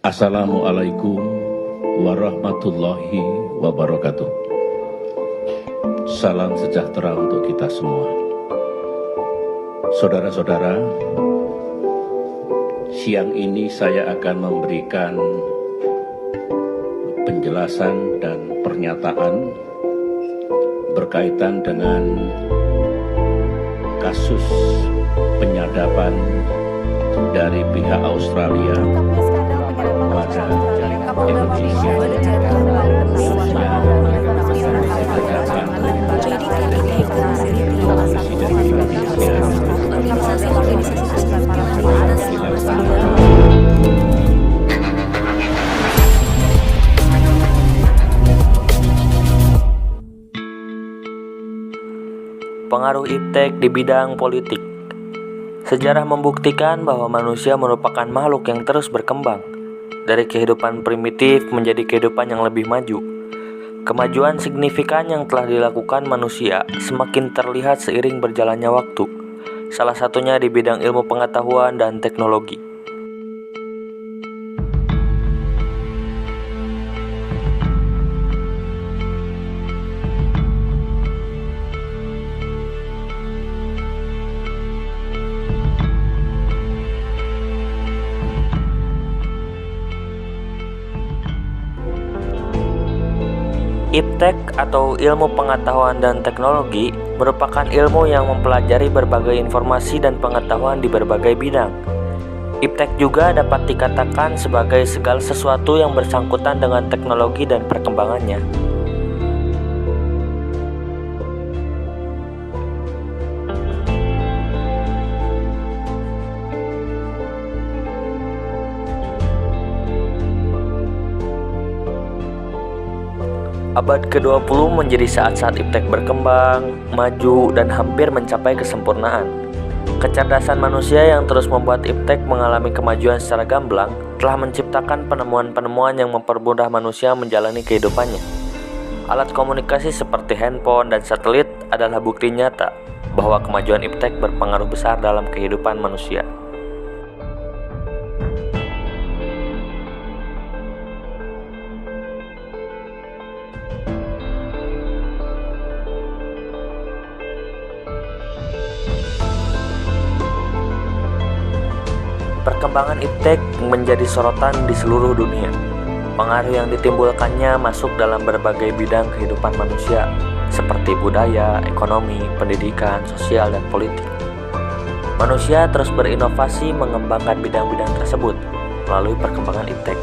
Assalamualaikum warahmatullahi wabarakatuh. Salam sejahtera untuk kita semua. Saudara-saudara, siang ini saya akan memberikan penjelasan dan pernyataan berkaitan dengan kasus penyadapan dari pihak Australia pada Indonesia. Pengaruh iptek di bidang politik. Sejarah membuktikan bahwa manusia merupakan makhluk yang terus berkembang, dari kehidupan primitif menjadi kehidupan yang lebih maju. Kemajuan signifikan yang telah dilakukan manusia semakin terlihat seiring berjalannya waktu, salah satunya di bidang ilmu pengetahuan dan teknologi. Iptek atau ilmu pengetahuan dan teknologi merupakan ilmu yang mempelajari berbagai informasi dan pengetahuan di berbagai bidang. Iptek juga dapat dikatakan sebagai segala sesuatu yang bersangkutan dengan teknologi dan perkembangannya. Abad ke-20 menjadi saat-saat iptek berkembang, maju, dan hampir mencapai kesempurnaan. Kecerdasan manusia yang terus membuat iptek mengalami kemajuan secara gamblang telah menciptakan penemuan-penemuan yang mempermudah manusia menjalani kehidupannya. Alat komunikasi seperti handphone dan satelit adalah bukti nyata bahwa kemajuan iptek berpengaruh besar dalam kehidupan manusia. Perkembangan iptek menjadi sorotan di seluruh dunia. Pengaruh yang ditimbulkannya masuk dalam berbagai bidang kehidupan manusia, seperti budaya, ekonomi, pendidikan, sosial, dan politik. Manusia terus berinovasi mengembangkan bidang-bidang tersebut melalui perkembangan iptek.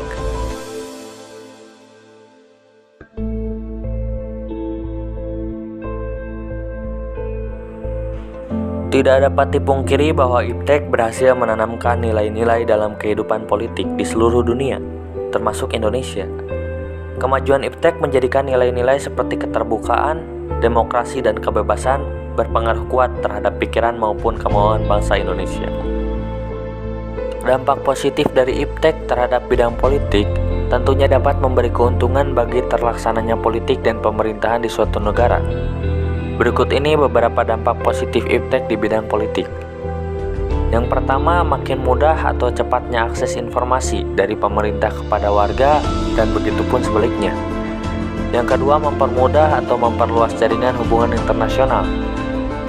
Tidak dapat dipungkiri bahwa iptek berhasil menanamkan nilai-nilai dalam kehidupan politik di seluruh dunia, termasuk Indonesia. Kemajuan iptek menjadikan nilai-nilai seperti keterbukaan, demokrasi, dan kebebasan berpengaruh kuat terhadap pikiran maupun kemauan bangsa Indonesia. Dampak positif dari iptek terhadap bidang politik tentunya dapat memberi keuntungan bagi terlaksananya politik dan pemerintahan di suatu negara. Berikut ini beberapa dampak positif iptek di bidang politik. Yang pertama, makin mudah atau cepatnya akses informasi dari pemerintah kepada warga dan begitu pun sebaliknya. Yang kedua, mempermudah atau memperluas jaringan hubungan internasional.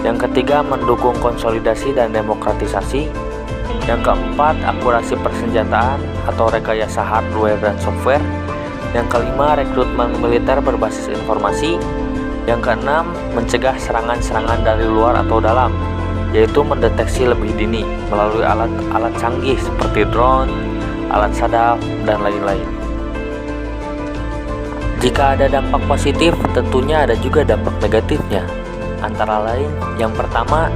Yang ketiga, mendukung konsolidasi dan demokratisasi. Yang keempat, akurasi persenjataan atau rekayasa hardware dan software. Yang kelima, rekrutmen militer berbasis informasi. Yang keenam, mencegah serangan-serangan dari luar atau dalam, yaitu mendeteksi lebih dini melalui alat-alat canggih seperti drone, alat sadap, dan lain-lain. Jika ada dampak positif, tentunya ada juga dampak negatifnya. Antara lain, yang pertama,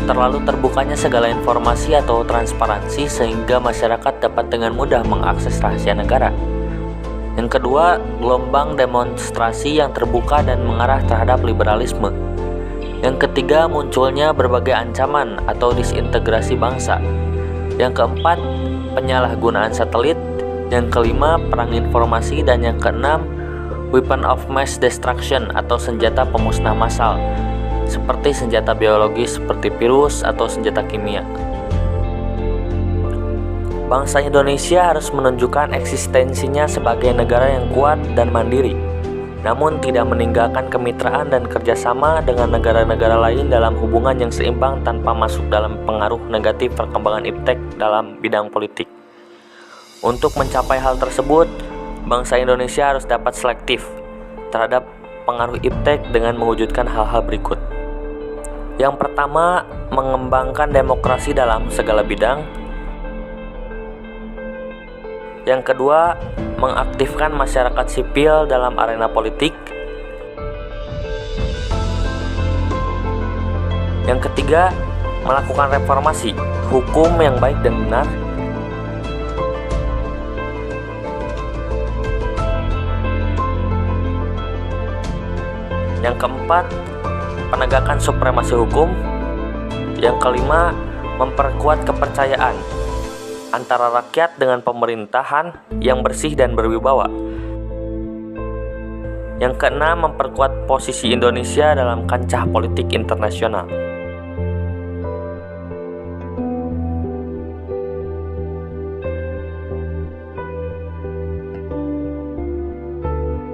terlalu terbukanya segala informasi atau transparansi sehingga masyarakat dapat dengan mudah mengakses rahasia negara. Yang kedua, gelombang demonstrasi yang terbuka dan mengarah terhadap liberalisme. Yang ketiga, munculnya berbagai ancaman atau disintegrasi bangsa. Yang keempat, penyalahgunaan satelit. Yang kelima, perang informasi. Dan yang keenam, weapon of mass destruction atau senjata pemusnah massal, seperti senjata biologis seperti virus atau senjata kimia. Bangsa Indonesia harus menunjukkan eksistensinya sebagai negara yang kuat dan mandiri, namun tidak meninggalkan kemitraan dan kerjasama dengan negara-negara lain dalam hubungan yang seimbang tanpa masuk dalam pengaruh negatif perkembangan iptek dalam bidang politik. Untuk mencapai hal tersebut, bangsa Indonesia harus dapat selektif terhadap pengaruh iptek dengan mewujudkan hal-hal berikut. Yang pertama, mengembangkan demokrasi dalam segala bidang. Yang kedua, mengaktifkan masyarakat sipil dalam arena politik. Yang ketiga, melakukan reformasi hukum yang baik dan benar. Yang keempat, penegakan supremasi hukum. Yang kelima, memperkuat kepercayaan antara rakyat dengan pemerintahan yang bersih dan berwibawa. Yang keenam, memperkuat posisi Indonesia dalam kancah politik internasional.